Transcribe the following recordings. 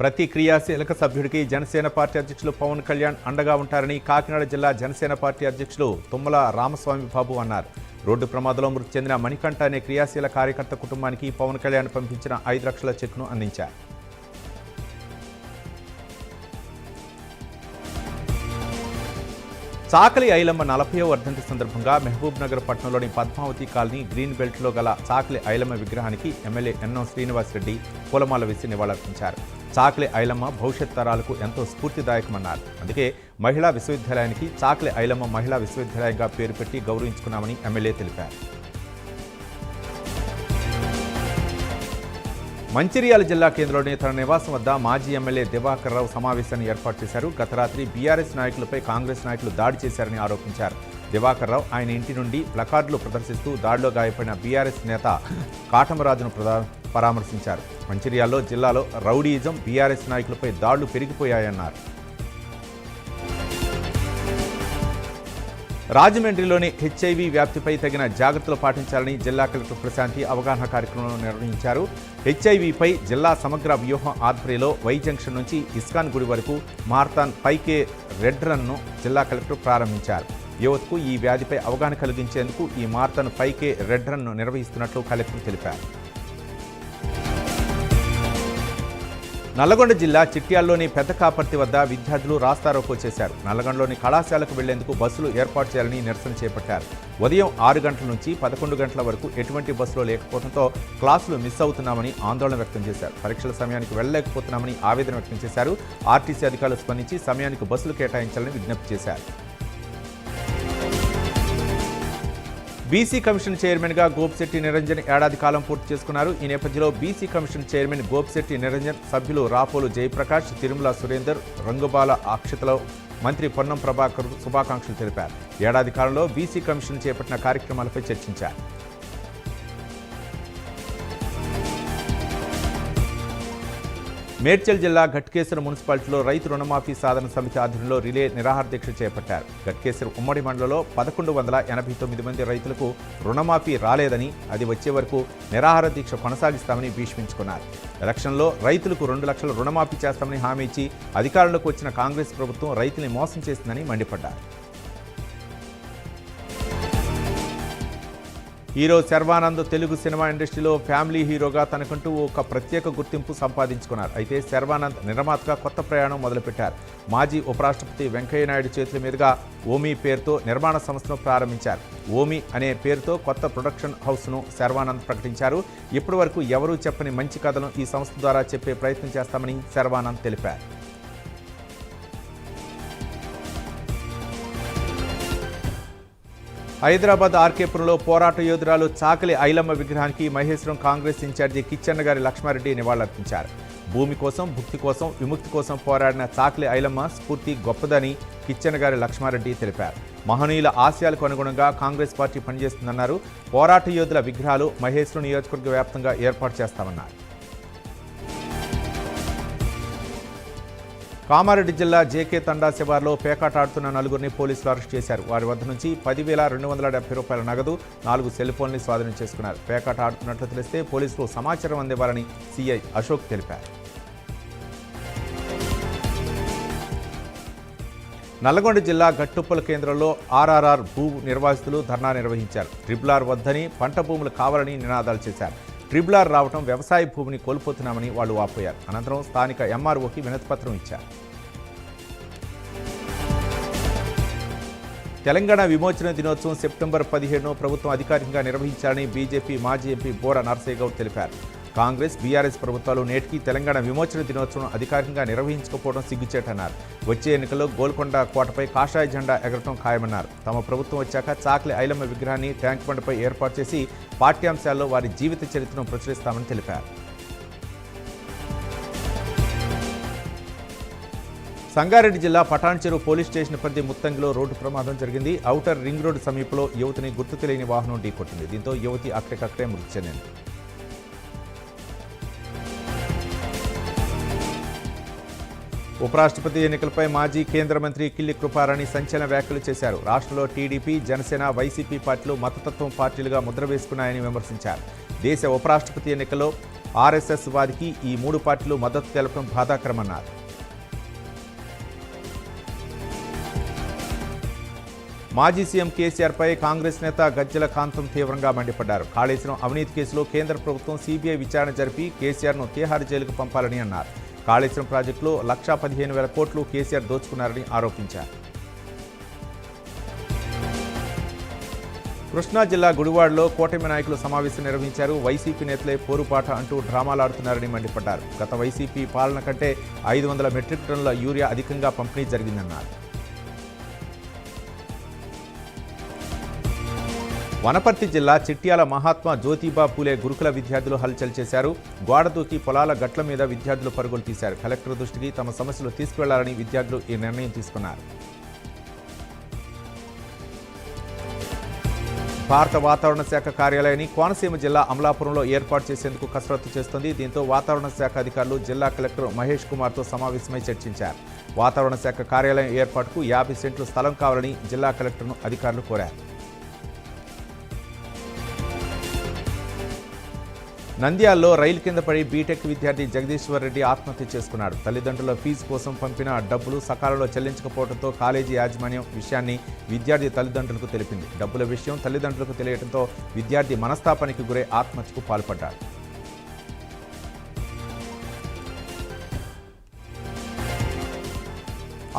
ప్రతి క్రియాశీలక సభ్యుడికి జనసేన పార్టీ అధ్యక్షులు పవన్ కళ్యాణ్ అండగా ఉంటారని కాకినాడ జిల్లా జనసేన పార్టీ అధ్యక్షులు తుమ్మల రామస్వామి బాబు అన్నారు. రోడ్డు ప్రమాదంలో మృతి చెందిన మణికంఠ అనే క్రియాశీల కార్యకర్త కుటుంబానికి పవన్ కళ్యాణ్ పంపించిన 5 లక్షల చెక్ను అందించారు. చాకలి ఐలమ్మ 40వ వర్ధంతి సందర్భంగా మహబూబ్ నగర్ పట్టణంలోని పద్మావతి కాలనీ గ్రీన్ బెల్ట్లో గల చాకలి ఐలమ్మ విగ్రహానికి ఎమ్మెల్యే ఎన్నం శ్రీనివాసరెడ్డి పూలమాల వేసి నివాళులర్పించారు. చాకలి ఐలమ్మ భవిష్యత్ తరాలకు ఎంతో స్ఫూర్తిదాయకమన్నారు. అందుకే మహిళా విశ్వవిద్యాలయానికి చాకలి ఐలమ్మ మహిళా విశ్వవిద్యాలయంగా పేరు పెట్టి గౌరవించుకున్నామని ఎమ్మెల్యే తెలిపారు. మంచిర్యాల జిల్లా కేంద్రంలోని తన నివాసం వద్ద మాజీ ఎమ్మెల్యే దివాకర్ రావు సమావేశాన్ని ఏర్పాటు చేశారు. గత రాత్రి బీఆర్ఎస్ నాయకులపై కాంగ్రెస్ నాయకులు దాడి చేశారని ఆరోపించారు. దివాకర్ రావు ఆయన ఇంటి నుండి ప్లకార్డులు ప్రదర్శిస్తూ దాడిలో గాయపడిన బీఆర్ఎస్ నేత కాటమరాజును పరామర్శించారు. మంచిర్యాలలో జిల్లాలో రౌడీయిజం, బీఆర్ఎస్ నాయకులపై దాడులు పెరిగిపోయాయన్నారు. రాజమండ్రిలోని హెచ్ఐవి వ్యాప్తిపై తగిన జాగ్రత్తలు పాటించాలని జిల్లా కలెక్టర్ ప్రశాంతి అవగాహన కార్యక్రమం నిర్వహించారు. హెచ్ఐవిపై జిల్లా సమగ్ర వ్యూహం ఆధ్వర్యంలో వై జంక్షన్ నుంచి ఇస్కాన్ గుడి వరకు మారథాన్ 5K రెడ్ రన్ను జిల్లా కలెక్టర్ ప్రారంభించారు. యువతకు ఈ వ్యాధిపై అవగాహన కలిగించేందుకు ఈ మారథాన్ 5K రెడ్ రన్ను నిర్వహిస్తున్నట్లు కలెక్టర్ తెలిపారు. నల్లగొండ జిల్లా చిట్యాల్లోని పెద్ద కాపర్తి వద్ద విద్యార్థులు రాస్తారోకో చేశారు. నల్లగొండలోని కళాశాలకు వెళ్లేందుకు బస్సులు ఏర్పాటు చేయాలని నిరసన చేపట్టారు. ఉదయం 6 గంటల నుంచి 11 గంటల వరకు ఎటువంటి బస్సులు లేకపోవడంతో క్లాసులు మిస్ అవుతున్నామని ఆందోళన వ్యక్తం చేశారు. పరీక్షల సమయానికి వెళ్లలేకపోతున్నామని ఆవేదన వ్యక్తం చేశారు. ఆర్టీసీ అధికారులు స్పందించి సమయానికి బస్సులు కేటాయించాలని విజ్ఞప్తి చేశారు. బీసీ కమిషన్ చైర్మన్గా గోపిశెట్టి నిరంజన్ ఏడాది కాలం పూర్తి చేసుకున్నారు. ఈ నేపథ్యంలో BC commission chairman Gopisetty Niranjan సభ్యులు రాపోలు జయప్రకాష్, తిరుమల సురేందర్, రంగుబాల అక్షతలో మంత్రి పొన్నం ప్రభాకర్ శుభాకాంక్షలు తెలిపారు. ఏడాది కాలంలో బీసీ కమిషన్ చేపట్టిన కార్యక్రమాలపై చర్చించారు. మేడ్చల్ జిల్లా ఘట్కేసర్ మున్సిపాలిటీలో రైతు రుణమాఫీ సాధన సమితి ఆధ్వర్యంలో రిలే నిరాహార దీక్ష చేపట్టారు. ఘట్కేసర్ ఉమ్మడి మండలంలో 1189 మంది రైతులకు రుణమాఫీ రాలేదని, అది వచ్చే వరకు నిరాహార దీక్ష కొనసాగిస్తామని భీష్మించుకున్నారు. ఎలక్షన్లో రైతులకు 2 లక్షల రుణమాఫీ చేస్తామని హామీ ఇచ్చి అధికారంలోకి వచ్చిన కాంగ్రెస్ ప్రభుత్వం రైతుల్ని మోసం చేసిందని మండిపడ్డారు. హీరో శర్వానంద్ తెలుగు సినిమా ఇండస్ట్రీలో ఫ్యామిలీ హీరోగా తనకంటూ ఒక ప్రత్యేక గుర్తింపు సంపాదించుకున్నారు. అయితే శర్వానంద్ నిర్మాతగా కొత్త ప్రయాణం మొదలుపెట్టారు. మాజీ ఉపరాష్ట్రపతి వెంకయ్యనాయుడు చేతుల మీదుగా ఓమీ పేరుతో నిర్మాణ సంస్థను ప్రారంభించారు. ఓమీ అనే పేరుతో కొత్త ప్రొడక్షన్ హౌస్ను శర్వానంద్ ప్రకటించారు. ఇప్పటి వరకు ఎవరూ చెప్పని మంచి కథలను ఈ సంస్థ ద్వారా చెప్పే ప్రయత్నం చేస్తామని శర్వానంద్ తెలిపారు. హైదరాబాద్ ఆర్కేపురంలో పోరాట యోధురాలు చాకలి ఐలమ్మ విగ్రహానికి మహేశ్వరం కాంగ్రెస్ ఇన్ఛార్జి కిచ్చన్నగారి లక్ష్మారెడ్డి నివాళులర్పించారు. భూమి కోసం, భుక్తి కోసం, విముక్తి కోసం పోరాడిన చాకలి ఐలమ్మ స్ఫూర్తి గొప్పదని కిచ్చన్నగారి లక్ష్మారెడ్డి తెలిపారు. మహనీయుల ఆశయాలకు అనుగుణంగా కాంగ్రెస్ పార్టీ పనిచేస్తుందన్నారు. పోరాట యోధుల విగ్రహాలు మహేశ్వరం నియోజకవర్గ వ్యాప్తంగా ఏర్పాటు చేస్తామన్నారు. కామారెడ్డి జిల్లా జేకే తండా శివార్లో పేకాట ఆడుతున్న 4గురిని పోలీసులు అరెస్ట్ చేశారు. వారి వద్ద నుంచి 10,270 రూపాయల నగదు, 4 సెల్ ఫోన్లు స్వాధీనం చేసుకున్నారు. పేకాట ఆడుతున్నట్లు తెలిస్తే పోలీసులు సమాచారం అందేవారని సిఐ అశోక్ తెలిపారు. నల్లగొండ జిల్లా గట్టుప్పల కేంద్రంలో ఆర్ఆర్ఆర్ భూ నిర్వాసితులు ధర్నా నిర్వహించారు. ట్రిబుల్ వద్దని, పంట భూములు కావాలని నినాదాలు చేశారు. ట్రిబుల్ రావడం వ్యవసాయ భూమిని కోల్పోతున్నామని వాళ్ళు వాపోయారు. అనంతరం స్థానిక ఎంఆర్ఓకి వినతిపత్రం ఇచ్చారు. తెలంగాణ విమోచన దినోత్సవం సెప్టెంబర్ 17ను ప్రభుత్వం అధికారికంగా నిర్వహించాలని బీజేపీ మాజీ ఎంపీ బోర నర్సయ్య గౌడ్ తెలిపారు. కాంగ్రెస్, బీఆర్ఎస్ ప్రభుత్వాలు నేటికి తెలంగాణ విమోచన దినోత్సవం అధికారికంగా నిర్వహించకపోవడం సిగ్గుచేటన్నారు. వచ్చే ఎన్నికల్లో గోల్కొండ కోటపై కాషాయ జెండా ఎగరటం ఖాయమన్నారు. తమ ప్రభుత్వం వచ్చాక చాకలి ఐలమ్మ విగ్రహాన్ని ట్యాంక్ బండ్పై ఏర్పాటు చేసి పాఠ్యాంశాల్లో వారి జీవిత చరిత్రను ప్రచురిస్తామని తెలిపారు. సంగారెడ్డి జిల్లా పటాన్ చెరువు పోలీస్ స్టేషన్ పరిధి ముత్తంగిలో రోడ్డు ప్రమాదం జరిగింది. ఔటర్ రింగ్ రోడ్డు సమీపంలో యువతిని గుర్తు తెలియని వాహనం ఢీకొట్టింది. దీంతో యువతి అక్కడికక్కడే మృతి చెందింది. ఉపరాష్ట్రపతి ఎన్నికలపై మాజీ కేంద్ర మంత్రి కిల్లి కృపారాణి సంచలన వ్యాఖ్యలు చేశారు. రాష్ట్రంలో టీడీపీ, జనసేన, వైసీపీ పార్టీలు మతతత్వం పార్టీలుగా ముద్ర వేసుకున్నాయని విమర్శించారు. దేశ ఉపరాష్ట్రపతి ఎన్నికల్లో ఆర్ఎస్ఎస్ వారికి ఈ 3 పార్టీలు మద్దతు తెలపడం బాధాకరమన్నారు. మాజీ సీఎం కేసీఆర్పై కాంగ్రెస్ నేత గజ్జల కాంతం తీవ్రంగా మండిపడ్డారు. కాళేశ్వరం అవినీతి కేసులో కేంద్ర ప్రభుత్వం సీబీఐ విచారణ జరిపి కేసీఆర్ను తిహార్ జైలుకు పంపాలని అన్నారు. కాళేశ్వరం ప్రాజెక్టులో 1,15,000 కోట్లు కేసీఆర్ దోచుకున్నారని ఆరోపించారు. కృష్ణా జిల్లా గుడివాడలో కూటమి నాయకులు సమావేశం నిర్వహించారు. వైసీపీ నేతలే పోరుపాట అంటూ డ్రామాలాడుతున్నారని మండిపడ్డారు. గత వైసీపీ పాలన కంటే 500 మెట్రిక్ టన్నుల యూరియా అధికంగా పంపిణీ జరిగిందన్నారు. వనపర్తి జిల్లా చిట్యాల మహాత్మా జ్యోతిబా పూలే గురుకుల విద్యార్థులు హల్చల్ చేశారు. గోడ దూకి పొలాల గట్ల మీద విద్యార్థులు పరుగులు తీశారు. కలెక్టర్ దృష్టికి తమ సమస్యలు తీసుకువెళ్లాలని విద్యార్థులు ఈ నిర్ణయం తీసుకున్నారు. భారత వాతావరణ శాఖ కార్యాలయాన్ని కోనసీమ జిల్లా అమలాపురంలో ఏర్పాటు చేసేందుకు కసరత్తు చేస్తోంది. దీంతో వాతావరణ శాఖ అధికారులు జిల్లా కలెక్టర్ మహేష్ కుమార్తో సమావేశమై చర్చించారు. వాతావరణ శాఖ కార్యాలయం ఏర్పాటుకు 50 సెంట్లు స్థలం కావాలని జిల్లా కలెక్టర్ను అధికారులు కోరారు. నంద్యాలలో రైలు కింద పడి బీటెక్ విద్యార్థి జగదీశ్వర్ రెడ్డి ఆత్మహత్య చేసుకున్నాడు. తల్లిదండ్రుల ఫీజు కోసం పంపిన డబ్బులు సకాలంలో చెల్లించకపోవడంతో కాలేజీ యాజమాన్యం విషయాన్ని విద్యార్థి తల్లిదండ్రులకు తెలిపింది. డబ్బుల విషయం తల్లిదండ్రులకు తెలియడంతో విద్యార్థి మనస్తాపానికి గురై ఆత్మహత్యకు పాల్పడ్డాడు.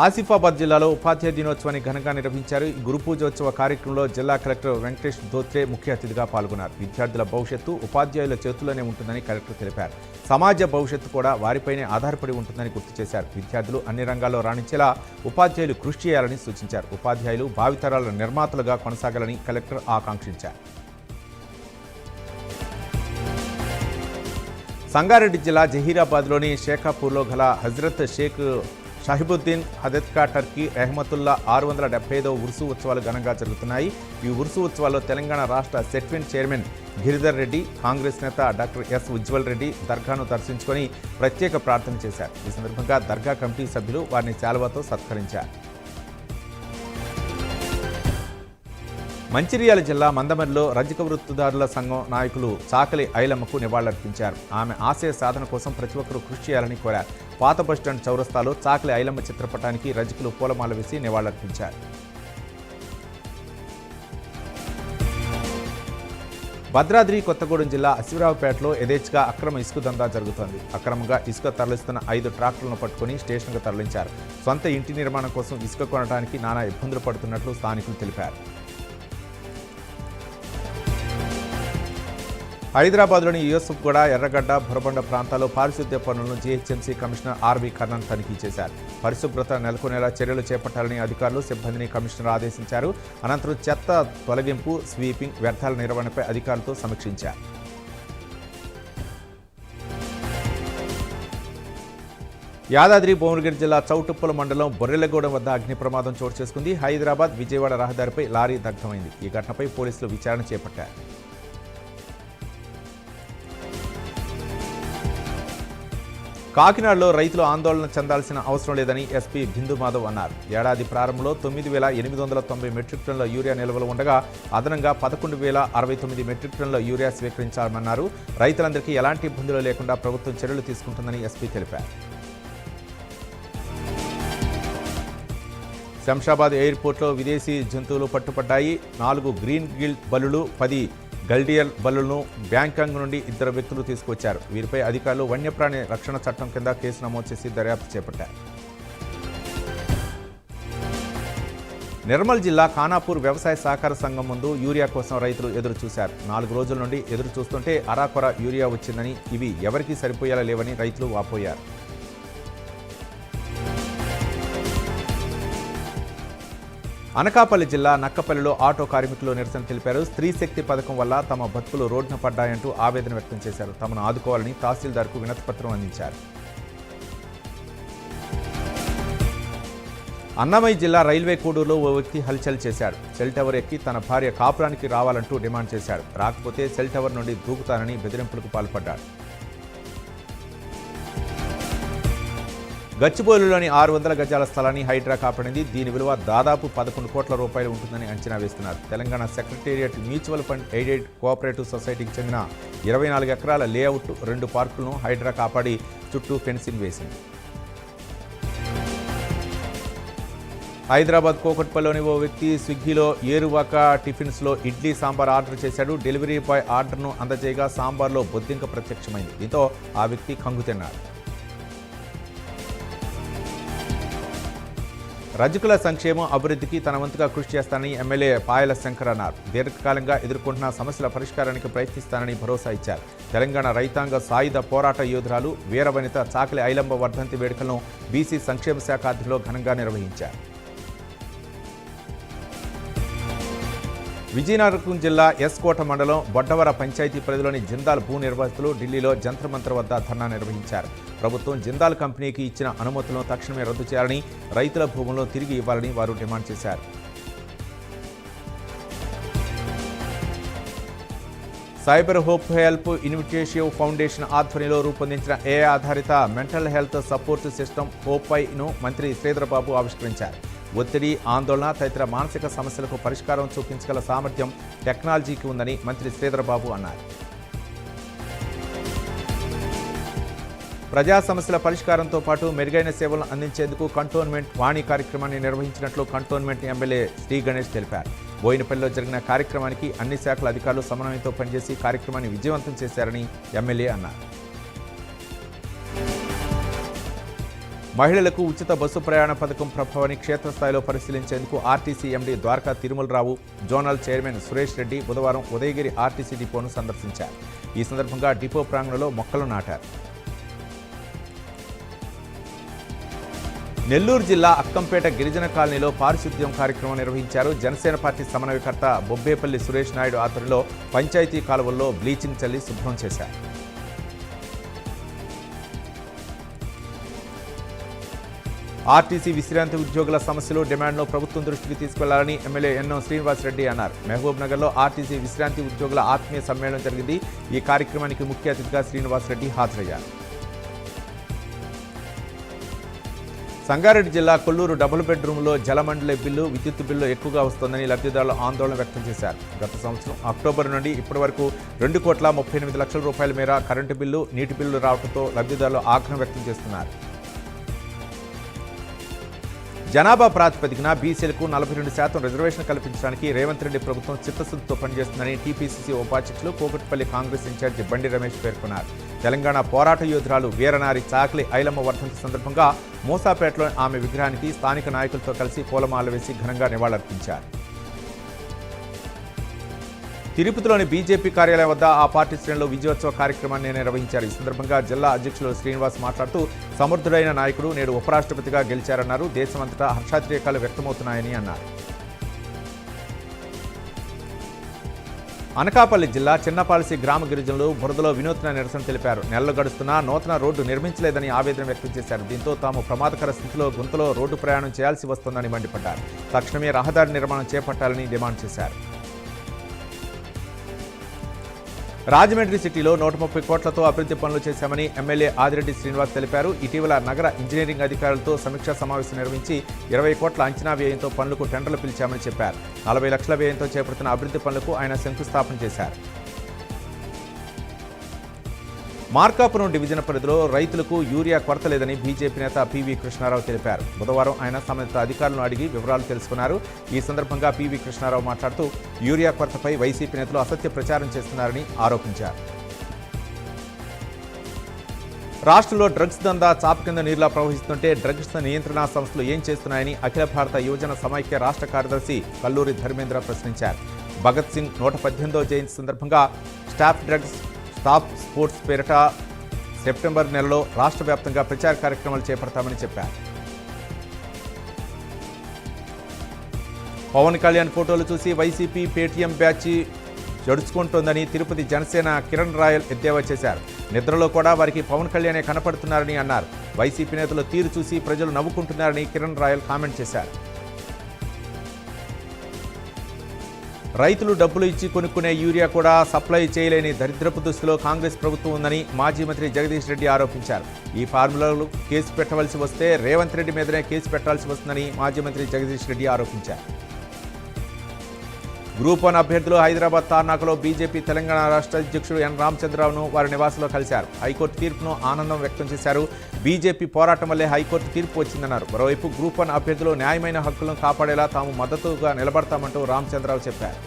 ఆసిఫాబాద్ జిల్లాలో ఉపాధ్యాయ దినోత్సవాన్ని ఘనంగా నిర్వహించారు. ఈ గురు పూజోత్సవ కార్యక్రమంలో జిల్లా కలెక్టర్ వెంకటేష్ ధోత్రే ముఖ్య అతిథిగా పాల్గొన్నారు. విద్యార్థుల భవిష్యత్తు ఉపాధ్యాయుల చేతుల్లోనే ఉంటుందని కలెక్టర్ తెలిపారు. సమాజ భవిష్యత్తు కూడా వారిపైనే ఆధారపడి ఉంటుందని గుర్తు చేశారు. విద్యార్థులు అన్ని రంగాల్లో రాణించేలా ఉపాధ్యాయులు కృషి చేయాలని సూచించారు. ఉపాధ్యాయులు భావితరాల నిర్మాతలుగా కొనసాగాలని కలెక్టర్ ఆకాంక్షించారు. సంగారెడ్డి జిల్లా జహీరాబాద్లోని షేఖాపూర్లో గల హజ్రత్ షేక్ షాహిబుద్దీన్ హదత్కా టర్కీ రెహమతుల్లా 675వ ఉర్సు ఉత్సవాలు ఘనంగా జరుగుతున్నాయి. ఈ ఉర్సు ఉత్సవాల్లో తెలంగాణ రాష్ట్ర సెట్విన్ చైర్మన్ గిరిధర్ రెడ్డి, కాంగ్రెస్ నేత డాక్టర్ ఎస్ ఉజ్వల్ రెడ్డి దర్గాను దర్శించుకొని ప్రత్యేక ప్రార్థన చేశారు. ఈ సందర్భంగా దర్గా కమిటీ సభ్యులు వారిని శాలువాతో సత్కరించారు. మంచిర్యాల జిల్లా మందమరిలో రజక వృత్తిదారుల సంఘం నాయకులు చాకలి ఐలమ్మకు నివాళులర్పించారు. ఆమె ఆశయ సాధన కోసం ప్రతి ఒక్కరూ కృషి చేయాలని కోరారు. పాత బస్టాండ్ చౌరస్తాలో చాకలి ఐలమ్మ చిత్రపటానికి రజకులు పూలమాల వేసి నివాళులర్పించారు. భద్రాద్రి కొత్తగూడెం జిల్లా అశ్వరావుపేటలో యథేచ్ఛగా అక్రమ ఇసుక దందా జరుగుతోంది. అక్రమంగా ఇసుక తరలిస్తున్న 5 ట్రాక్టర్లను పట్టుకుని స్టేషన్కు తరలించారు. సొంత ఇంటి నిర్మాణం కోసం ఇసుక కొనడానికి నానా ఇబ్బందులు పడుతున్నట్లు స్థానికులు తెలిపారు. హైదరాబాద్లోని యూసఫ్గూడ, ఎర్రగడ్డ, బొరబండ ప్రాంతాల్లో పారిశుద్ధ్య పనులను జీహెచ్ఎంసీ కమిషనర్ ఆర్వి కర్ణన్ తనిఖీ చేశారు. పరిశుభ్రత నెలకొనేలా చర్యలు చేపట్టాలని అధికారులు, సిబ్బందిని కమిషనర్ ఆదేశించారు. అనంతరం చెత్త తొలగింపు, స్వీపింగ్, వ్యర్థాల నిర్వహణపై అధికారులతో సమీక్షించారు. యాదాద్రి భువనగిరి జిల్లా చౌటుప్పల మండలం బొర్రెలగూడెం వద్ద అగ్ని ప్రమాదం చోటు చేసుకుంది. హైదరాబాద్ విజయవాడ రహదారిపై లారీ దగ్ధమైంది. ఈ ఘటనపై పోలీసులు విచారణ చేపట్టారు. కాకినాడలో రైతులు ఆందోళన చెందాల్సిన అవసరం లేదని ఎస్పీ బిందు మాధవ్ అన్నారు. ఏడాది ప్రారంభంలో 9,890 మెట్రిక్ టన్నుల యూరియా నిల్వలు ఉండగా అదనంగా 11,069 మెట్రిక్ టన్నుల యూరియా స్వీకరించామన్నారు. రైతులందరికీ ఎలాంటి ఇబ్బందులు లేకుండా ప్రభుత్వం చర్యలు తీసుకుంటుందని ఎస్పీ తెలిపారు. శంషాబాద్ ఎయిర్పోర్ట్లో విదేశీ జంతువులు పట్టుపడ్డాయి. 4 గ్రీన్ గిల్ బల్లులు, 10 గల్డియల్ బల్లులను బ్యాంకాంగ్ నుండి 2 వ్యక్తులు తీసుకొచ్చారు. వీరిపై అధికారులు వన్యప్రాణి రక్షణ చట్టం కింద కేసు నమోదు చేసి దర్యాప్తు చేపట్టారు. నిర్మల్ జిల్లా ఖానాపూర్ వ్యవసాయ సహకార సంఘం ముందు యూరియా కోసం రైతులు ఎదురు చూశారు. 4 రోజుల నుండి ఎదురు చూస్తుంటే అరాకొర యూరియా వచ్చిందని, ఇవి ఎవరికీ సరిపోయేలా లేవని రైతులు వాపోయారు. అనకాపల్లి జిల్లా నక్కపల్లిలో ఆటో కార్మికులు నిరసన తెలిపారు. స్త్రీ శక్తి పథకం వల్ల తమ బతుకులు రోడ్డున పడ్డాయంటూ ఆవేదన వ్యక్తం చేశారు. తమను ఆదుకోవాలని తహసీల్దార్కు వినతిపత్రం అందించారు. అన్నమయ్య జిల్లా రైల్వే కోడూరులో ఓ వ్యక్తి హల్చల్ చేశాడు. సెల్ టవర్ ఎక్కి తన భార్య కాపురానికి రావాలంటూ డిమాండ్ చేశాడు. రాకపోతే సెల్ టవర్ నుండి దూకుతానని బెదిరింపులకు పాల్పడ్డాడు. గచ్చిబౌలిలోని 600 గజాల స్థలాన్ని హైడ్రా కాపాడింది. దీని విలువ దాదాపు 11 కోట్ల రూపాయలు ఉంటుందని అంచనా వేస్తున్నారు. Telangana secretariat mutual fund aided cooperative సొసైటీకి చెందిన 24 ఎకరాల లేఅవుట్ 2 పార్కులను హైడ్రా కాపాడి చుట్టూ ఫెన్సింగ్ వేసింది. హైదరాబాద్ కోకట్పల్లిలోని ఓ వ్యక్తి స్విగ్గీలో ఏరువాక టిఫిన్స్లో ఇడ్లీ సాంబార్ ఆర్డర్ చేశాడు. డెలివరీ బాయ్ ఆర్డర్ను అందజేయగా సాంబార్లో బొద్దింక ప్రత్యక్షమైంది. దీంతో ఆ వ్యక్తి కంగు తిన్నాడు. రజకుల సంక్షేమం అభివృద్ధికి తన వంతుగా కృషి చేస్తానని ఎమ్మెల్యే పాయల శంకర్ అన్నారు. దీర్ఘకాలంగా ఎదుర్కొంటున్న సమస్యల పరిష్కారానికి ప్రయత్నిస్తానని భరోసా ఇచ్చారు. తెలంగాణ రైతాంగ సాయుధ పోరాట యోధురాలు వీరవనిత చాకలి ఐలమ్మ వర్ధంతి వేడుకలను బీసీ సంక్షేమ శాఖ ఆధ్వర్యంలో ఘనంగా నిర్వహించారు. విజయనగరం జిల్లా ఎస్కోట మండలం బొడ్డవర పంచాయతీ పరిధిలోని జిందాల్ భూ నిర్వాసితులు ఢిల్లీలో జంతర్ మంతర్ వద్ద ధర్నా నిర్వహించారు. ప్రభుత్వం జిందాల్ కంపెనీకి ఇచ్చిన అనుమతులను తక్షణమే రద్దు చేయాలని, రైతుల భూములను తిరిగి ఇవ్వాలని వారు డిమాండ్ చేశారు. Cyber hope help initiative foundation ఆధ్వర్యంలో రూపొందించిన AI ఆధారిత మెంటల్ హెల్త్ సపోర్ట్ సిస్టమ్ హోప్ఐను మంత్రి శ్రీధరబాబు ఆవిష్కరించారు. ఒత్తిడి, ఆందోళన తదితర మానసిక సమస్యలకు పరిష్కారం చూపించగల సామర్థ్యం టెక్నాలజీకి ఉందని మంత్రి శ్రీధరబాబు అన్నారు. ప్రజా సమస్యల పరిష్కారంతో పాటు మెరుగైన సేవలను అందించేందుకు కంటోన్మెంట్ వాణి కార్యక్రమాన్ని నిర్వహించినట్లు కంటోన్మెంట్ ఎమ్మెల్యే శ్రీ గణేష్ తెలిపారు. బోయినపల్లిలో జరిగిన కార్యక్రమానికి అన్ని శాఖల అధికారులు సమన్వయంతో పనిచేసి కార్యక్రమాన్ని విజయవంతం చేశారని ఎమ్మెల్యే అన్నారు. మహిళలకు ఉచిత బస్సు ప్రయాణ పథకం ప్రభావాన్ని క్షేత్రస్థాయిలో పరిశీలించేందుకు RTC MD Dwaraka Tirumala Rao, zonal chairman Suresh Reddy బుధవారం ఉదయగిరి ఆర్టీసీ డిపోను సందర్శించారు. ఈ సందర్భంగా డిపో ప్రాంగణంలో మొక్కలు నాటారు. నెల్లూరు జిల్లా అక్కంపేట గిరిజన కాలనీలో పారిశుద్ధ్యం కార్యక్రమం నిర్వహించారు. జనసేన పార్టీ సమన్వయకర్త బొబ్బేపల్లి సురేష్ నాయుడు ఆధ్వర్యంలో పంచాయతీ కాలువల్లో బ్లీచింగ్ చల్లి శుభ్రం చేశారు. ఆర్టీసీ విశ్రాంతి ఉద్యోగుల సమస్యలు, డిమాండ్ను ప్రభుత్వం దృష్టికి తీసుకెళ్లాలని ఎమ్మెల్యే ఎన్ఎం శ్రీనివాసరెడ్డి అన్నారు. మహబూబ్ నగర్లో ఆర్టీసీ విశ్రాంతి ఉద్యోగుల ఆత్మీయ సమ్మేళనం జరిగింది. ఈ కార్యక్రమానికి ముఖ్య అతిథిగా శ్రీనివాసరెడ్డి హాజరయ్యారు. సంగారెడ్డి జిల్లా కొల్లూరు డబుల్ బెడ్రూమ్లో జలమండలి బిల్లు, విద్యుత్ బిల్లు ఎక్కువగా వస్తోందని లబ్ధిదారులు ఆందోళన వ్యక్తం చేశారు. గత సంవత్సరం అక్టోబర్ నుండి ఇప్పటి వరకు 2,38,00,000 రూపాయల మేర కరెంటు బిల్లు, నీటి బిల్లు రావడంతో లబ్ధిదారులు ఆగ్రహం వ్యక్తం చేస్తున్నారు. జనాభా ప్రాతిపదికన బీసీలకు 42% రిజర్వేషన్ కల్పించడానికి రేవంత్ రెడ్డి ప్రభుత్వం చిత్తశుద్ధితో పనిచేస్తుందని టీపీసీసీ ఉపాధ్యక్షులు కోకట్పల్లి కాంగ్రెస్ ఇన్ఛార్జి బండి రమేష్ పేర్కొన్నారు. తెలంగాణ పోరాట యోధురాలు వీరనారి చాకలి ఐలమ్మ వర్ధంతి సందర్భంగా మూసాపేటలో ఆమె విగ్రహానికి స్థానిక నాయకులతో కలిసి పూలమాల వేసి ఘనంగా నివాళులర్పించారు. తిరుపతిలోని బీజేపీ కార్యాలయం వద్ద ఆ పార్టీ శ్రేణులు విజయోత్సవ కార్యక్రమాన్ని నిర్వహించారు. ఈ సందర్భంగా జిల్లా అధ్యక్షులు శ్రీనివాస్ మాట్లాడుతూ సమర్థుడైన నాయకుడు నేడు ఉపరాష్ట్రపతిగా గెలిచారన్నారు. దేశమంతటా హర్షాతిరేకాలు వ్యక్తమవుతున్నాయని అన్నారు. అనకాపల్లి జిల్లా చిన్నపాలసి గ్రామ గిరిజనులు బురదలో వినూత్న నిరసన తెలిపారు. నెలలు గడుస్తున్నా నూతన రోడ్డు నిర్మించలేదని ఆవేదన వ్యక్తం చేశారు. దీంతో తాము ప్రమాదకర స్థితిలో గుంతలో రోడ్డు ప్రయాణం చేయాల్సి వస్తోందని మండిపడ్డారు. తక్షణమే రహదారి నిర్మాణం చేపట్టాలని డిమాండ్ చేశారు. రాజమండ్రి సిటీలో 130 కోట్లతో అభివృద్ధి పనులు చేశామని ఎమ్మెల్యే ఆదిరెడ్డి శ్రీనివాస్ తెలిపారు. ఇటీవల నగర ఇంజనీరింగ్ అధికారులతో సమీక్షా సమావేశం నిర్వహించి 20 కోట్ల అంచనా వ్యయంతో పనులకు టెండర్లు పిలిచామని చెప్పారు. 40 లక్షల వ్యయంతో చేపడుతున్న అభివృద్ధి పనులకు ఆయన శంకుస్థాపన చేశారు. మార్కాపురం డివిజన్ పరిధిలో రైతులకు యూరియా కొరత లేదని బీజేపీ నేత పివి కృష్ణారావు తెలిపారు. బుధవారం ఆయన సంబంధిత అధికారులను అడిగి వివరాలు తెలుసుకున్నారు. ఈ సందర్భంగా పివి కృష్ణారావు మాట్లాడుతూ యూరియా కొరతపై వైసీపీ నేతలు అసత్య ప్రచారం చేస్తున్నారని ఆరోపించారు. రాష్ట్రంలో డ్రగ్స్ దందా చాప కింద నీరులా ప్రవహిస్తుంటే డ్రగ్స్ నియంత్రణ సంస్థలు ఏం చేస్తున్నాయని అఖిల భారత యువజన సమైక్య రాష్ట్ర కార్యదర్శి కల్లూరి ధర్మేంద్ర ప్రశ్నించారు. భగత్ సింగ్ 118వ జయంతి సందర్భంగా స్టాప్ స్పోర్ట్స్ పేరిట సెప్టెంబర్ నెలలో రాష్ట్ర వ్యాప్తంగా ప్రచార కార్యక్రమాలు చేపడతామని చెప్పారు. పవన్ కళ్యాణ్ ఫోటోలు చూసి వైసీపీ పేటీఎం బ్యాచ్ జడుచుకుంటోందని తిరుపతి జనసేన కిరణ్ రాయల్ ఎద్దేవా చేశారు. నిద్రలో కూడా వారికి పవన్ కళ్యాణే కనపడుతున్నారని అన్నారు. వైసీపీ నేతల తీరు చూసి ప్రజలు నవ్వుకుంటున్నారని కిరణ్ రాయల్ కామెంట్ చేశారు. రైతులు డబ్బులు ఇచ్చి కొనుక్కునే యూరియా కూడా సప్లై చేయలేని దరిద్రపు దుస్థితిలో కాంగ్రెస్ ప్రభుత్వం ఉందని మాజీ మంత్రి జగదీష్ రెడ్డి ఆరోపించారు. ఈ ఫార్ములాలు కేసు పెట్టవలసి వస్తే రేవంత్ రెడ్డి మీదనే కేసు పెట్టాల్సి వస్తుందని మాజీ మంత్రి జగదీష్ రెడ్డి ఆరోపించారు. గ్రూప్ 1 అభ్యర్థులు హైదరాబాద్ తార్నాకలో బీజేపీ తెలంగాణ రాష్ట్ర అధ్యక్షుడు ఎన్ రామచంద్రరావును వారి నివాసంలో కలిశారు. హైకోర్టు తీర్పును ఆనందం వ్యక్తం చేశారు. బీజేపీ పోరాటం వల్లే హైకోర్టు తీర్పు వచ్చిందన్నారు. మరోవైపు గ్రూప్ 1 అభ్యర్థులు న్యాయమైన హక్కులను కాపాడేలా తాము మద్దతుగా నిలబడతామంటూ రామచంద్రరావు చెప్పారు.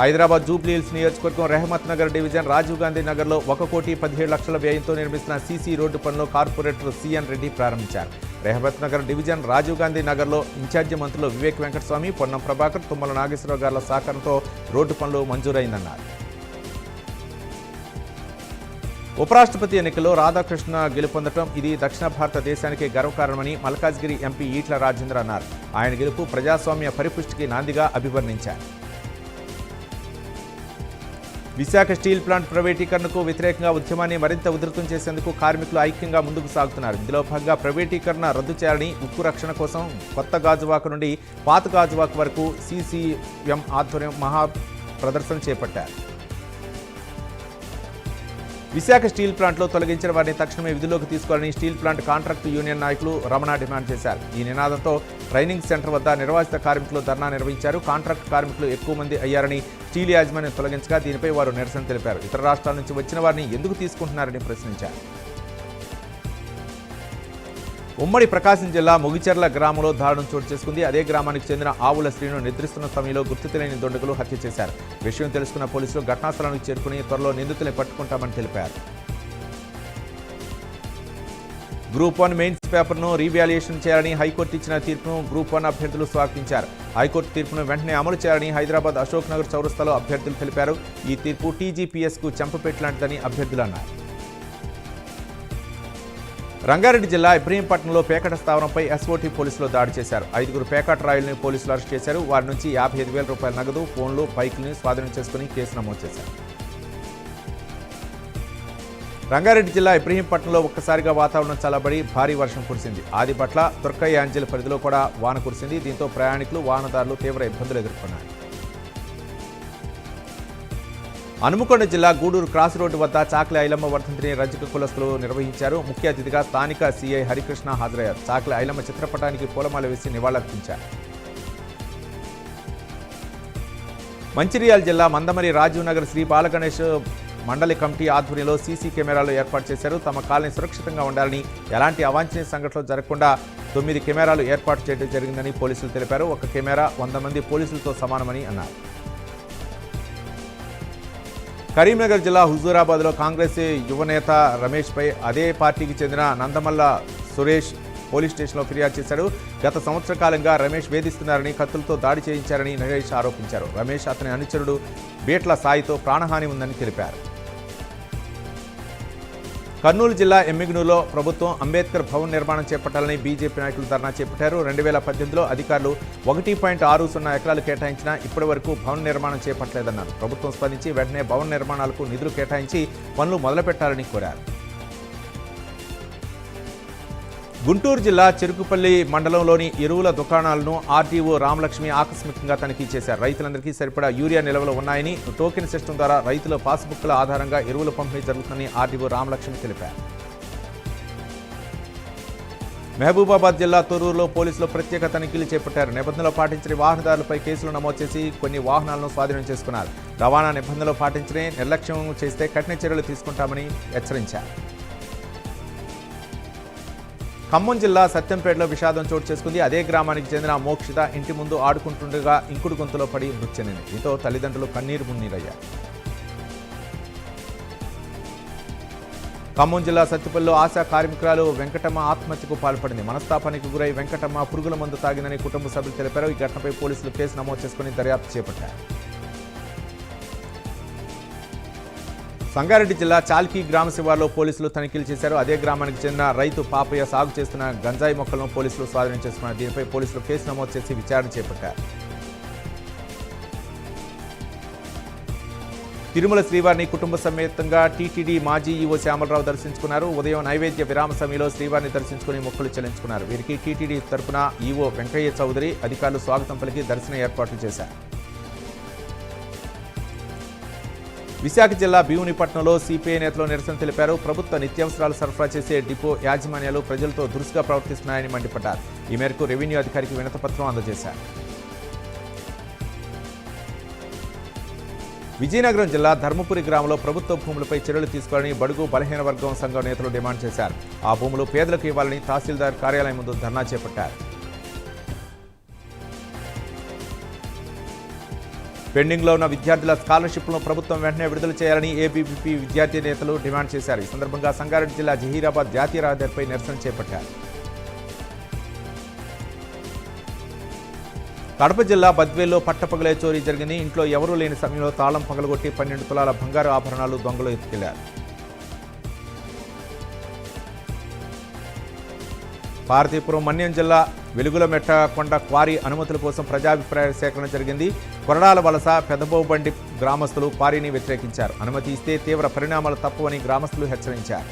హైదరాబాద్ జూబ్లీహిల్స్ నియోజకవర్గం రెహమత్ నగర్ డివిజన్ రాజీవ్ గాంధీ నగర్లో 1,17,00,000 వ్యయంతో నిర్మిస్తున్న సీసీ రోడ్డు పనులు కార్పొరేటర్ సిఎన్ రెడ్డి ప్రారంభించారు. రెహమత్ నగర్ డివిజన్ రాజీవ్ గాంధీ నగర్లో ఇన్ఛార్జి మంత్రులు వివేక్ వెంకటస్వామి, పొన్నం ప్రభాకర్, తుమ్మల నాగేశ్వరరావు గారుల సహకారంతో రోడ్డు పనులు మంజూరైందన్నారు. ఉపరాష్ట్రపతి ఎన్నికల్లో రాధాకృష్ణ గెలుపొందడం ఇది దక్షిణ భారతదేశానికి గర్వకారణమని మల్కాజ్గిరి ఎంపీ ఈట్ల రాజేంద్ర అన్నారు. ఆయన గెలుపు ప్రజాస్వామ్య పరిపుష్టికి నాందిగా అభివర్ణించారు. విశాఖ స్టీల్ ప్లాంట్ ప్రైవేటీకరణకు వ్యతిరేకంగా ఉద్యమాన్ని మరింత ఉధృతం చేసేందుకు కార్మికులు ఐక్యంగా ముందుకు సాగుతున్నారు. ఇందులో భాగంగా ప్రైవేటీకరణ రద్దు చేయాలని, ఉక్కు రక్షణ కోసం కొత్త గాజువాక నుండి పాత గాజువాక వరకు సీసీఎం ఆధ్వర్యం మహా ప్రదర్శన చేపట్టారు. విశాఖ స్టీల్ ప్లాంట్లో తొలగించిన వారిని తక్షణమే విధుల్లోకి తీసుకోవాలని స్టీల్ ప్లాంట్ కాంట్రాక్టు యూనియన్ నాయకులు రమణ డిమాండ్ చేశారు. ఈ నినాదంతో ట్రైనింగ్ సెంటర్ వద్ద నిర్వాసిత కార్మికులు ధర్నా నిర్వహించారు. కాంట్రాక్ట్ కార్మికులు ఎక్కువ మంది అయ్యారని స్టీల్ యాజమాన్యం తొలగించగా దీనిపై వారు నిరసన తెలిపారు. ఇతర రాష్ట్రాల నుంచి వచ్చిన వారిని ఎందుకు తీసుకుంటున్నారని ప్రశ్నించారు. ఉమ్మడి ప్రకాశం జిల్లా ముగిచెర్ల గ్రామంలో దారుణం చోటు చేసుకుంది. అదే గ్రామానికి చెందిన ఆవుల శ్రీను నిద్రిస్తున్న సమయంలో గుర్తు తెలియని దుండగులు హత్య చేశారు. విషయం తెలుసుకున్న పోలీసులు ఘటనా స్థలానికి చేరుకుని త్వరలో నిందితుల్ని పట్టుకుంటామని తెలిపారు. గ్రూప్ 1 మెయిన్స్ పేపర్ను రీవాల్యుయేషన్ చేయాలని హైకోర్టు ఇచ్చిన తీర్పును గ్రూప్ 1 అభ్యర్థులు స్వాగతించారు. హైకోర్టు తీర్పును వెంటనే అమలు చేయాలని హైదరాబాద్ అశోక్ నగర్ చౌరస్తాలో అభ్యర్థులు తెలిపారు. ఈ తీర్పు టీజీపీఎస్కు చెంపపెట్టలాంటిదని అభ్యర్థులు అన్నారు. రంగారెడ్డి జిల్లా ఇబ్రహీంపట్నంలో పేకాట స్థావరంపై ఎస్ఓటీ పోలీసులు దాడి చేశారు. 5గురు పేకాట రాయుల్ని పోలీసులు అరెస్ట్ చేశారు. వారి నుంచి 55,000 రూపాయల నగదు, ఫోన్లు, బైకుల్ని స్వాధీనం చేసుకుని కేసు నమోదు చేశారు. రంగారెడ్డి జిల్లా ఇబ్రహీంపట్నంలో ఒక్కసారిగా వాతావరణం చల్లబడి భారీ వర్షం కురిసింది. ఆదిపట్ల, తుర్కయ్య యాంజల్ పరిధిలో కూడా వాన కురిసింది. దీంతో ప్రయాణికులు, వాహనదారులు తీవ్ర ఇబ్బందులు ఎదుర్కొన్నారు. హనుమకొండ జిల్లా గూడూరు క్రాస్ రోడ్డు వద్ద చాకలి ఐలమ్మ వర్ధంతిని రజక కులస్తులు నిర్వహించారు. ముఖ్య అతిథిగా స్థానిక సీఐ హరికృష్ణ హాజరయ్యారు. చాకలి ఐలమ్మ చిత్రపటానికి పూలమాల వేసి నివాళులర్పించారు. మంచిర్యాల జిల్లా మందమరి రాజీవ్ నగర్ శ్రీ బాలగణేష్ మండలి కమిటీ ఆధ్వర్యంలో సీసీ కెమెరాలు ఏర్పాటు చేశారు. తమ కాలనీ సురక్షితంగా ఉండాలని, ఎలాంటి అవాంఛనీయ సంఘటనలు జరగకుండా 9 కెమెరాలు ఏర్పాటు చేయడం జరిగిందని పోలీసులు తెలిపారు. ఒక కెమెరా 100 మంది పోలీసులతో సమానమని అన్నారు. కరీంనగర్ జిల్లా హుజూరాబాద్లో కాంగ్రెస్ యువనేత రమేష్పై అదే పార్టీకి చెందిన నందమల్ల సురేష్ పోలీస్ స్టేషన్లో ఫిర్యాదు చేశాడు. గత సంవత్సర కాలంగా రమేష్ వేధిస్తున్నారని, కత్తులతో దాడి చేయించారని నరేష్ ఆరోపించారు. రమేష్, అతని అనుచరుడు బేట్ల సాయితో ప్రాణహాని ఉందని తెలిపారు. కర్నూలు జిల్లా ఎమ్మిగనూరులో ప్రభుత్వం అంబేద్కర్ భవన్ నిర్మాణం చేపట్టాలని బీజేపీ నాయకులు ధర్నా చేపట్టారు. 2018లో అధికారులు 1.60 ఎకరాలు కేటాయించినా ఇప్పటి వరకు భవన్ నిర్మాణం చేపట్టలేదన్నారు. ప్రభుత్వం స్పందించి వెంటనే భవన్ నిర్మాణాలకు నిధులు కేటాయించి పనులు మొదలుపెట్టాలని కోరారు. గుంటూరు జిల్లా చెరుకుపల్లి మండలంలోని ఎరువుల దుకాణాలను ఆర్టీఓ రామలక్ష్మి ఆకస్మికంగా తనిఖీ చేశారు. రైతులందరికీ సరిపడా యూరియా నిల్వలు ఉన్నాయని, టోకెన్ సిస్టమ్ ద్వారా రైతుల పాస్బుక్ల ఆధారంగా ఎరువుల పంపిణీ జరుగుతుందని ఆర్టీఓ రామలక్ష్మి తెలిపారు. మహబూబాబాద్ జిల్లా తొర్రూరులో పోలీసులు ప్రత్యేక తనిఖీలు చేపట్టారు. నిబంధనలు పాటించని వాహనదారులపై కేసులు నమోదు చేసి కొన్ని వాహనాలను స్వాధీనం చేసుకున్నారు. రవాణా నిబంధనలు పాటించని నిర్లక్ష్యం చేస్తే కఠిన చర్యలు తీసుకుంటామని హెచ్చరించారు. ఖమ్మం జిల్లా సత్యంపేటలో విషాదం చోటు చేసుకుంది. అదే గ్రామానికి చెందిన మోక్షిత ఇంటి ముందు ఆడుకుంటుండగా ఇంకుడు గొంతులో పడి మృతి చెందింది. దీంతో తల్లిదండ్రులు కన్నీరు మున్నీరయ్యారు. ఖమ్మం జిల్లా సత్తుపల్లిలో ఆశా కార్మికురాలు వెంకటమ్మ ఆత్మహత్యకు పాల్పడింది. మనస్తాపానికి గురై వెంకటమ్మ పురుగుల మందు తాగిందని కుటుంబ సభ్యులు తెలిపారు. ఈ ఘటనపై పోలీసులు కేసు నమోదు చేసుకుని దర్యాప్తు చేపట్టారు. సంగారెడ్డి జిల్లా చాల్కీ గ్రామ శివార్లో పోలీసులు తనిఖీలు చేశారు. అదే గ్రామానికి చెందిన రైతు పాపయ్య సాగు చేస్తున్న గంజాయి మొక్కలను పోలీసులు స్వాధీనం చేసుకున్నారు. దీనిపై పోలీసులు కేసు నమోదు చేసి విచారణ చేపట్టారు. తిరుమల శ్రీవారిని కుటుంబ సమేతంగా టీటీడీ మాజీ ఈవో శ్యామలరావు దర్శించుకున్నారు. ఉదయం నైవేద్య విరామ సమయంలో శ్రీవారిని దర్శించుకుని మొక్కులు చెల్లించుకున్నారు. వీరికి టీటీడీ తరపున ఈవో వెంకయ్య చౌదరి అధికారులు స్వాగతం పలికి దర్శన ఏర్పాట్లు చేశారు. విశాఖ జిల్లా భీమునిపట్నంలో సిపిఐ నేతలు నిరసన తెలిపారు. ప్రభుత్వ నిత్యావసరాలు సరఫరా చేసే డిపో యాజమాన్యాలు ప్రజలతో దురుసుగా ప్రవర్తిస్తున్నాయని మండిపడ్డారు. ఈ మేరకు రెవెన్యూ అధికారికి వినతిపత్రం అందజేశారు. విజయనగరం జిల్లా ధర్మపురి గ్రామంలో ప్రభుత్వ భూములపై చర్యలు తీసుకోవాలని బడుగు బలహీన వర్గం సంఘం నేతలు డిమాండ్ చేశారు. ఆ భూములు పేదలకు ఇవ్వాలని తహసీల్దార్ కార్యాలయం ముందు ధర్నా చేపట్టారు. పెండింగ్లో ఉన్న విద్యార్థుల స్కాలర్షిప్లను ప్రభుత్వం వెంటనే విడుదల చేయాలని ఏబీవీపీ విద్యార్థి నేతలు డిమాండ్ చేశారు. ఈ సందర్భంగా సంగారెడ్డి జిల్లా జహీరాబాద్ జాతీయ రహదారిపై నిరసన చేపట్టారు. కడప జిల్లా బద్వేల్లో పట్టపగలే చోరీ జరిగింది. ఇంట్లో ఎవరూ లేని సమయంలో తాళం పగలగొట్టి 12 తులాల బంగారు ఆభరణాలు దొంగలు ఎత్తుకెళ్లారు. పార్వతీపురం మన్యం జిల్లా వెలుగులమెట్ట కొండ క్వారీ అనుమతుల కోసం ప్రజాభిప్రాయ సేకరణ జరిగింది. కొరడాల వలస పెదబోబండి గ్రామస్తులు క్వారీని వ్యతిరేకించారు. అనుమతి ఇస్తే తీవ్ర పరిణామాలు తప్పవని గ్రామస్తులు హెచ్చరించారు.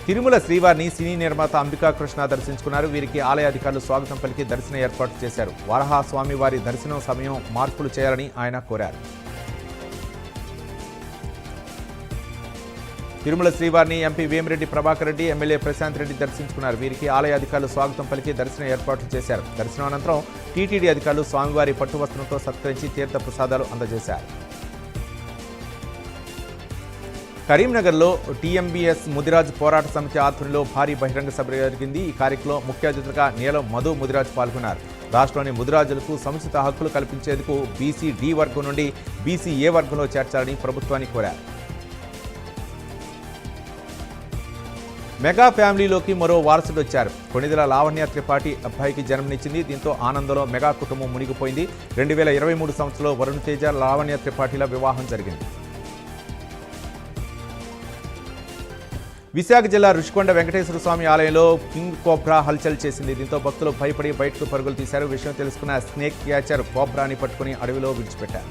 తిరుమల శ్రీవారిని సినీ నిర్మాత అంబికా కృష్ణ దర్శించుకున్నారు. వీరికి ఆలయ అధికారులు స్వాగతం పలికి దర్శన ఏర్పాటు చేశారు. వరహా స్వామి వారి దర్శనం సమయం మార్పులు చేయాలని ఆయన కోరారు. తిరుమల శ్రీవారిని ఎంపీ వేమిరెడ్డి ప్రభాకర్ రెడ్డి, ఎమ్మెల్యే ప్రశాంత్ రెడ్డి దర్శించుకున్నారు. వీరికి ఆలయ అధికారులు స్వాగతం పలికి దర్శన ఏర్పాట్లు చేశారు. దర్శనం అనంతరం టీటీడీ అధికారులు స్వామివారి పట్టు వస్త్రంతో సత్కరించి తీర్థ ప్రసాదాలు అందజేశారు. కరీంనగర్లో టీఎంబీఎస్ ముదిరాజ్ పోరాట సమితి ఆధ్వర్యంలో భారీ బహిరంగ సభ జరిగింది. ఈ కార్యక్రమంలో ముఖ్య అతిథిగా నీలం మధు ముదిరాజ్ పాల్గొన్నారు. రాష్ట్రంలోని ముదిరాజులకు సముచిత హక్కులు కల్పించేందుకు బీసీ డి వర్గం నుండి బీసీ ఏ వర్గంలో చేర్చాలని ప్రభుత్వాన్ని కోరారు. మెగా ఫ్యామిలీలోకి మరో వారసుడు వచ్చారు. కొణిదెల లావణ్య త్రిపాఠి అబ్బాయికి జన్మనిచ్చింది. దీంతో ఆనందంలో మెగా కుటుంబం మునిగిపోయింది. 2023 సంవత్సరంలో వరుణ్ తేజ, లావణ్య త్రిపాఠిల వివాహం జరిగింది. విశాఖ జిల్లా రుషికొండ వెంకటేశ్వర స్వామి ఆలయంలో కింగ్ కోబ్రా హల్చల్ చేసింది. దీంతో భక్తులు భయపడి బయటకు పరుగులు తీశారు. విషయం తెలుసుకున్న స్నేక్ క్యాచర్ కోబ్రాని పట్టుకుని అడవిలో విడిచిపెట్టారు.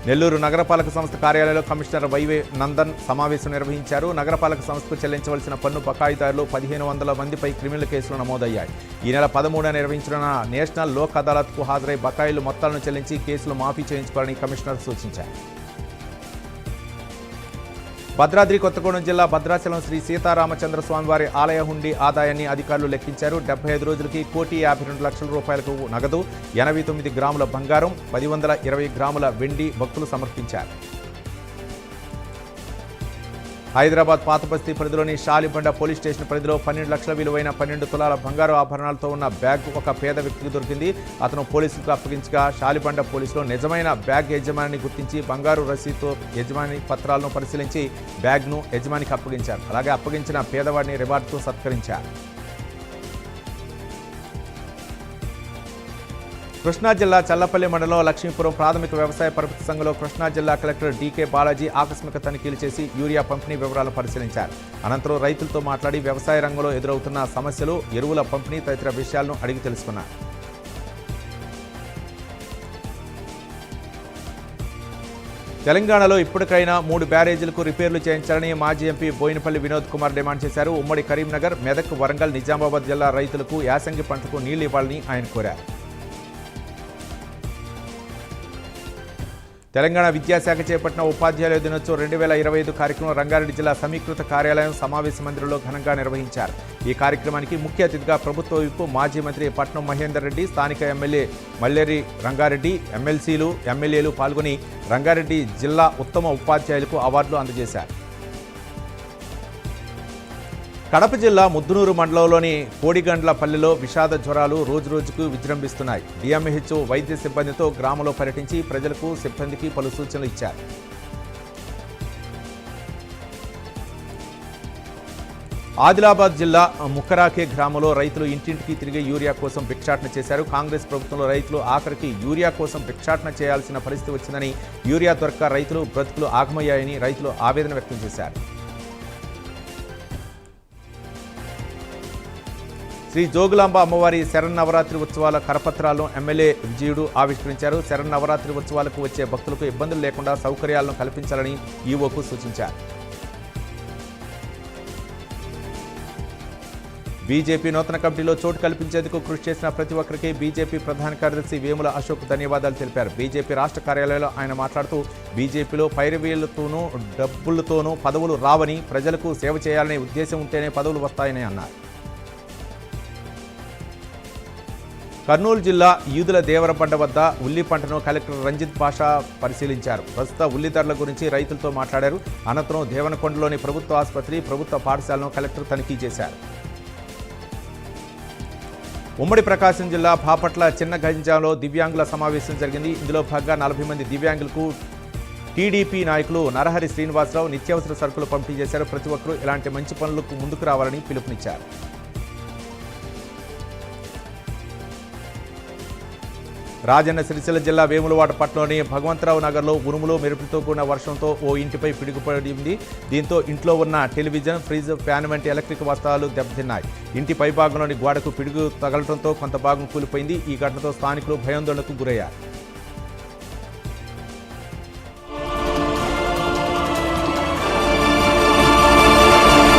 నెల్లూరు నగరపాలక సంస్థ కార్యాలయంలో కమిషనర్ వైవే నందన్ సమావేశం నిర్వహించారు. నగరపాలక సంస్థకు చెల్లించవలసిన పన్ను బకాయిదారులు 1500 మందిపై క్రిమినల్ కేసులు నమోదయ్యాయి. ఈ నెల 13న నిర్వహించిన నేషనల్ లోక్ అదాలత్కు హాజరై బకాయిలు మొత్తాలను చెల్లించి కేసులు మాఫీ చేయించుకోవాలని కమిషనర్ సూచించారు. భద్రాద్రి కొత్తగూడెం జిల్లా భద్రాచలం శ్రీ సీతారామచంద్ర స్వామివారి ఆలయ హుండీ ఆదాయాన్ని అధికారులు లెక్కించారు. 75 రోజులకి 1,52,00,000 రూపాయలకు నగదు, 89 గ్రాముల బంగారం, 120 గ్రాముల వెండి భక్తులు సమర్పించారు. హైదరాబాద్ పాతబస్తీ పరిధిలోని షాలిబండ పోలీస్ స్టేషన్ పరిధిలో 12 లక్షల విలువైన 12 తులాల బంగారు ఆభరణాలతో ఉన్న బ్యాగ్ ఒక పేద వ్యక్తికి దొరికింది. అతను పోలీసులకు అప్పగించగా షాలిబండ పోలీసులు నిజమైన బ్యాగ్ యజమానిని గుర్తించి బంగారు రసీదుతో యజమాని పత్రాలను పరిశీలించి బ్యాగ్ను యజమానికి అప్పగించారు. అలాగే అప్పగించిన పేదవాడిని రివార్డుతో సత్కరించారు. కృష్ణా జిల్లా చల్లపల్లి మండలం లక్ష్మీపురం ప్రాథమిక వ్యవసాయ పరపతి సంఘంలో కృష్ణా జిల్లా కలెక్టర్ డీకే బాలాజీ ఆకస్మిక తనిఖీలు చేసి యూరియా పంపిణీ వివరాలు పరిశీలించారు. అనంతరం రైతులతో మాట్లాడి వ్యవసాయ రంగంలో ఎదురవుతున్న సమస్యలు, ఎరువుల పంపిణీ తదితర విషయాలను అడిగి తెలుసుకున్నారు. తెలంగాణలో ఇప్పటికైనా 3 బ్యారేజీలకు రిపేర్లు చేయించాలని మాజీ ఎంపీ బోయినపల్లి వినోద్ కుమార్ డిమాండ్ చేశారు. ఉమ్మడి కరీంనగర్, మెదక్, వరంగల్, నిజామాబాద్ జిల్లా రైతులకు యాసంగి పంటకు నీళ్లు ఇవ్వాలని ఆయన కోరారు. తెలంగాణ విద్యాశాఖ చేపట్టిన ఉపాధ్యాయుల దినోత్సవం 2025 కార్యక్రమం రంగారెడ్డి జిల్లా సమీకృత కార్యాలయం సమావేశ మందిరంలో ఘనంగా నిర్వహించారు. ఈ కార్యక్రమానికి ముఖ్య అతిథిగా ప్రభుత్వ విప్ మాజీ మంత్రి పట్నం మహేందర్ రెడ్డి, స్థానిక ఎమ్మెల్యే మల్లేరి రంగారెడ్డి, ఎమ్మెల్సీలు, ఎమ్మెల్యేలు పాల్గొని రంగారెడ్డి జిల్లా ఉత్తమ ఉపాధ్యాయులకు అవార్డులు అందజేశారు. కడప జిల్లా ముద్దునూరు మండలంలోని కోడిగండ్లపల్లిలో విషాద జ్వరాలు రోజురోజుకు విజృంభిస్తున్నాయి. డిఎంహెచ్ఓ వైద్య సిబ్బందితో గ్రామంలో పర్యటించి ప్రజలకు, సిబ్బందికి పలు సూచనలు ఇచ్చారు. ఆదిలాబాద్ జిల్లా ముక్కరాకే గ్రామంలో రైతులు ఇంటింటికి తిరిగి యూరియా కోసం భిక్షాటన చేశారు. కాంగ్రెస్ ప్రభుత్వంలో రైతులు ఆఖరికి యూరియా కోసం భిక్షాటన చేయాల్సిన పరిస్థితి వచ్చిందని, యూరియా దొరక్క రైతులు బ్రతుకులు ఆగమయ్యాయని రైతులు ఆవేదన వ్యక్తం చేశారు. శ్రీ జోగులాంబ అమ్మవారి శరన్నవరాత్రి ఉత్సవాల కరపత్రాలను ఎమ్మెల్యే విజయుడు ఆవిష్కరించారు. శరన్నవరాత్రి ఉత్సవాలకు వచ్చే భక్తులకు ఇబ్బందులు లేకుండా సౌకర్యాలను కల్పించాలని ఈవోకు సూచించారు. బీజేపీ నూతన కమిటీలో చోటు కల్పించేందుకు కృషి చేసిన ప్రతి ఒక్కరికి బీజేపీ ప్రధాన కార్యదర్శి వేముల అశోక్ ధన్యవాదాలు తెలిపారు. బీజేపీ రాష్ట్ర కార్యాలయంలో ఆయన మాట్లాడుతూ బీజేపీలో పైరవీలతోనూ డబ్బులతోనూ పదవులు రావని, ప్రజలకు సేవ చేయాలనే ఉద్దేశం ఉంటేనే పదవులు వస్తాయని అన్నారు. కర్నూలు జిల్లా ఈదుల దేవరబండ వద్ద ఉల్లి పంటను కలెక్టర్ రంజిత్ పాషా పరిశీలించారు. ప్రస్తుత ఉల్లి ధరల గురించి రైతులతో మాట్లాడారు. అనంతరం దేవనకొండలోని ప్రభుత్వ ఆసుపత్రి, ప్రభుత్వ పాఠశాలను కలెక్టర్ తనిఖీ చేశారు. ఉమ్మడి ప్రకాశం జిల్లా బాపట్ల చిన్న గంజాంలో దివ్యాంగుల సమావేశం జరిగింది. ఇందులో భాగంగా 40 మంది దివ్యాంగులకు టీడీపీ నాయకులు నరహరి శ్రీనివాసరావు నిత్యావసర సరుకులు పంపిణీ చేశారు. ప్రతి ఒక్కరూ ఇలాంటి మంచి పనులకు ముందుకు రావాలని పిలుపునిచ్చారు. రాజన్న సిరిసిల్ల జిల్లా వేములవాడ పట్టణంలోని భగవంతరావు నగర్లో ఉరుములు మెరుపులతో కూడిన వర్షంతో ఓ ఇంటిపై పిడుగుపడింది. దీంతో ఇంట్లో ఉన్న టెలివిజన్, ఫ్రిడ్జ్, ఫ్యాన్ వంటి ఎలక్ట్రిక్ వస్తువులు దెబ్బతిన్నాయి. ఇంటి పైభాగంలోని గోడకు పిడుగు తగలడంతో కొంత భాగం కూలిపోయింది. ఈ ఘటనతో స్థానికులు భయాందోళనకు గురయ్యారు.